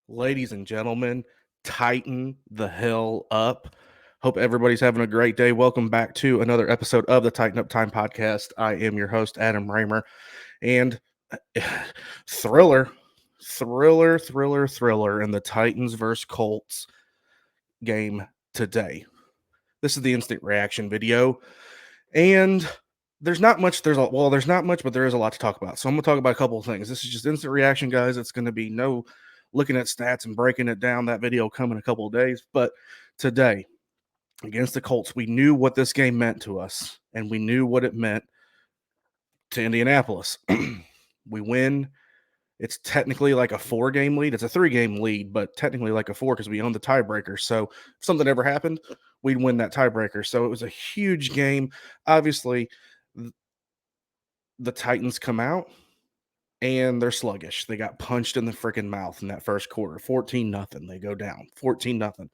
Ladies and gentlemen, tighten the hell up. Hope everybody's having a great day. Welcome back to another episode of the Tighten Up Time podcast. I am your host, Adam Raymer, and thriller in the Titans versus Colts game today. This is the instant reaction video, and there's not much, but there is a lot to talk about. So I'm going to talk about a couple of things. This is just instant reaction, guys. It's going to be no looking at stats and breaking it down. That video come in a couple of days. But today, against the Colts, we knew what this game meant to us, and we knew what it meant to Indianapolis. We win. It's technically like a 4-game lead. It's a 3-game lead, but technically like a 4 because we own the tiebreaker. So if something ever happened, we'd win that tiebreaker. So it was a huge game. Obviously, the Titans come out and they're sluggish. They got punched in the freaking mouth in that first quarter. 14-0. They go down. 14-0. A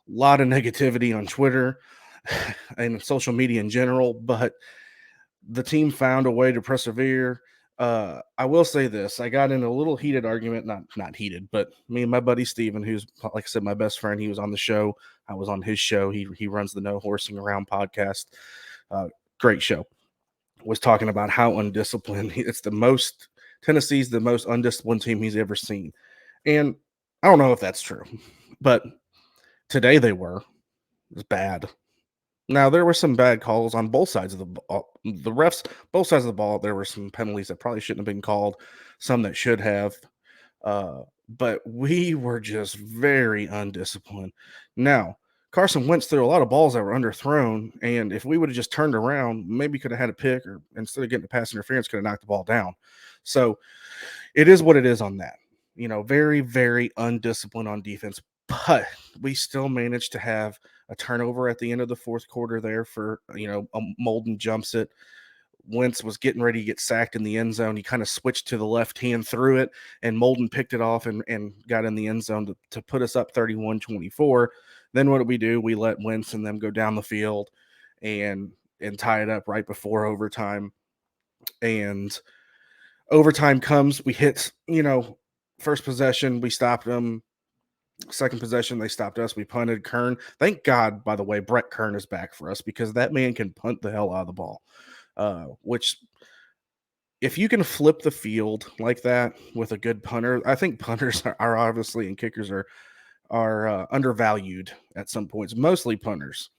lot of negativity on Twitter and social media in general, but the team found a way to persevere. I will say this. I got in a little heated argument, not heated, but me and my buddy Steven, who's, like I said, my best friend, he was on the show. I was on his show. He runs the No Horsing Around podcast. Great show. Was talking about how undisciplined Tennessee's the most undisciplined team he's ever seen. And I don't know if that's true, but today they were. It was bad. Now, there were some bad calls on both sides of the ball. The refs, both sides of the ball, there were some penalties that probably shouldn't have been called, some that should have. But we were just very undisciplined. Now, Carson Wentz threw a lot of balls that were underthrown, and if we would have just turned around, maybe could have had a pick, or instead of getting a pass interference, could have knocked the ball down. So it is what it is on that. Very, very undisciplined on defense, but we still managed to have a turnover at the end of the fourth quarter there for, Molden jumps it. Wentz was getting ready to get sacked in the end zone. He kind of switched to the left hand, threw it, and Molden picked it off and got in the end zone to put us up 31-24. Then what did we do? We let Wentz and them go down the field and tie it up right before overtime. And overtime comes, we hit, first possession, we stopped them. Second possession, they stopped us. We punted. Kern. Thank God, by the way, Brett Kern is back for us because that man can punt the hell out of the ball. Which, if you can flip the field like that with a good punter, I think punters are obviously, and kickers are undervalued at some points, mostly punters.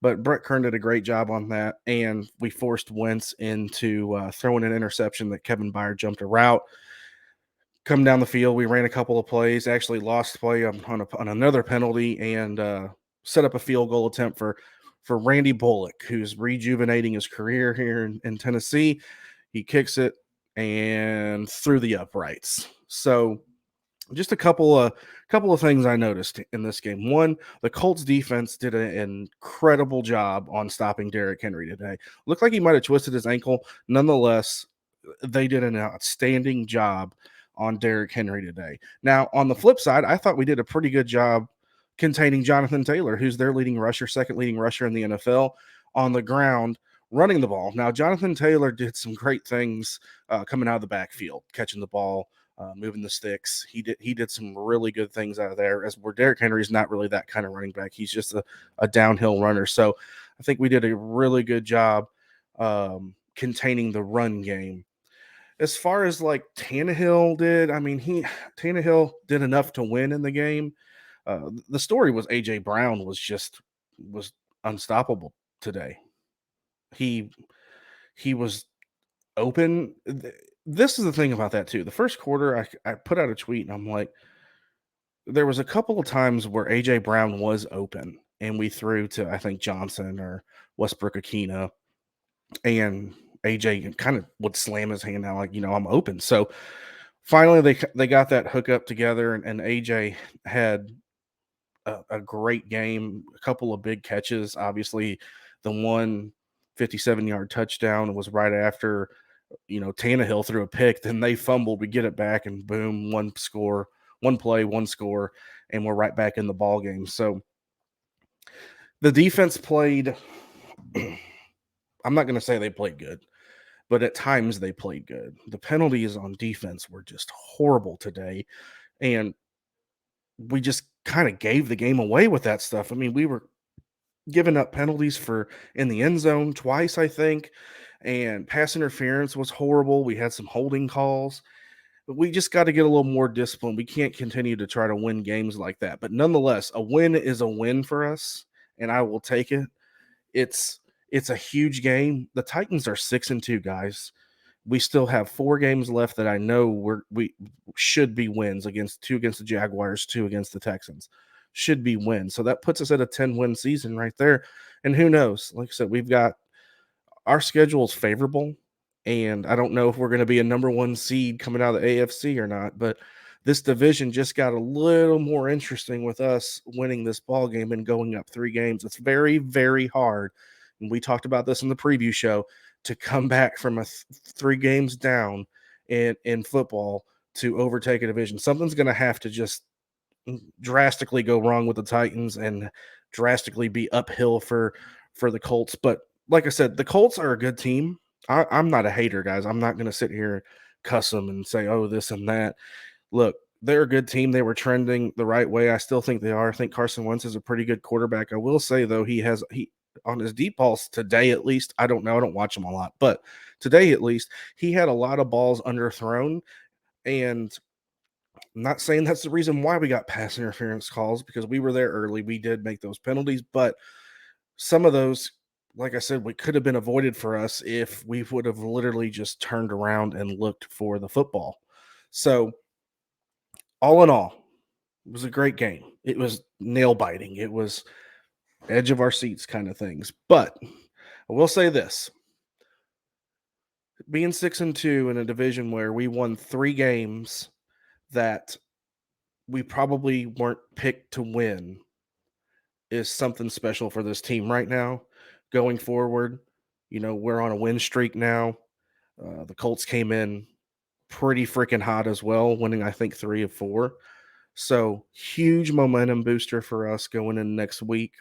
But Brett Kern did a great job on that, and we forced Wentz into throwing an interception that Kevin Byard jumped a route. Come down the field, we ran a couple of plays, actually lost play on another penalty, and set up a field goal attempt for Randy Bullock, who's rejuvenating his career here in Tennessee. He kicks it and through the uprights. So just a couple of things I noticed in this game. One, the Colts defense did an incredible job on stopping Derrick Henry today. Looked like he might have twisted his ankle. Nonetheless, they did an outstanding job on Derrick Henry today. Now, on the flip side, I thought we did a pretty good job containing Jonathan Taylor, who's their second leading rusher in the NFL, on the ground, running the ball. Now, Jonathan Taylor did some great things coming out of the backfield, catching the ball, moving the sticks. He did some really good things out of there, as where Derrick Henry is not really that kind of running back. He's just a downhill runner. So I think we did a really good job containing the run game. As far as like Tannehill did, Tannehill did enough to win in the game. The story was A.J. Brown was unstoppable today. He was open. This is the thing about that too. The first quarter, I put out a tweet and I'm like, there was a couple of times where A.J. Brown was open and we threw to, I think, Johnson or Westbrook-Akina, and AJ kind of would slam his hand out like, I'm open. So finally they got that hook up together, and AJ had a great game, a couple of big catches. Obviously, the one 57-yard touchdown. It was right after, Tannehill threw a pick. Then they fumbled. We get it back, and boom, one score, one play, one score, and we're right back in the ball game. So the defense played. I'm not going to say they played good, but at times they played good. The penalties on defense were just horrible today, and we just kind of gave the game away with that stuff. I mean, we were giving up penalties for in the end zone twice, I think, and pass interference was horrible. We had some holding calls. But we just got to get a little more discipline. We can't continue to try to win games like that. But nonetheless, a win is a win for us, and I will take it. It's it's a huge game. The Titans are 6-2, guys. We still have 4 games left that I know we should be wins, against 2 against the Jaguars, 2 against the Texans. Should be wins. So that puts us at a 10-win season right there. And who knows? Like I said, we've got our schedule is favorable, and I don't know if we're going to be a number 1 seed coming out of the AFC or not, but this division just got a little more interesting with us winning this ball game and going up 3 games. It's very, very hard, and we talked about this in the preview show, to come back from 3 games down in football to overtake a division. Something's going to have to just drastically go wrong with the Titans and drastically be uphill for the Colts. But like I said, the Colts are a good team. I'm not a hater, guys. I'm not going to sit here and cuss them and say, oh, this and that. Look, they're a good team. They were trending the right way. I still think they are. I think Carson Wentz is a pretty good quarterback. I will say, though, he on his deep balls today, at least, I don't know. I don't watch him a lot, but today, at least, he had a lot of balls underthrown. And I'm not saying that's the reason why we got pass interference calls, because we were there early. We did make those penalties, but some of those, like I said, we could have been avoided for us if we would have literally just turned around and looked for the football. So, all in all, it was a great game. It was nail biting. It was edge of our seats kind of things. But I will say this: being 6-2 in a division where we won 3 games that we probably weren't picked to win is something special for this team right now. Going forward, we're on a win streak now. The Colts came in pretty freaking hot as well, winning, I think, 3 of 4. So, huge momentum booster for us going in next week.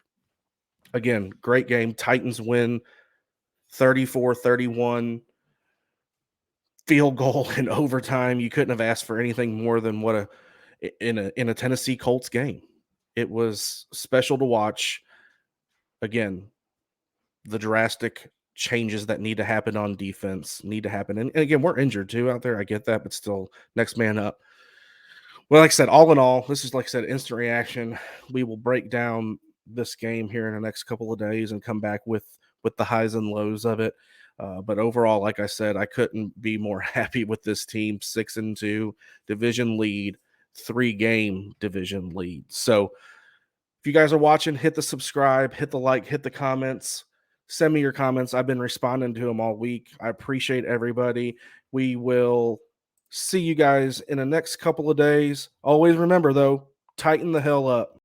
Again, great game. Titans win 34-31. Field goal in overtime. You couldn't have asked for anything more than what in a Tennessee Colts game. It was special to watch. Again, the drastic changes that need to happen on defense need to happen. And again, we're injured too out there. I get that, but still, next man up. Well, like I said, all in all, this is, like I said, instant reaction. We will break down this game here in the next couple of days and come back with the highs and lows of it. But overall, like I said, I couldn't be more happy with this team. 6-2, division lead, 3-game division lead. So if you guys are watching, hit the subscribe, hit the like, hit the comments. Send me your comments. I've been responding to them all week. I appreciate everybody. We will see you guys in the next couple of days. Always remember, though, tighten the hell up.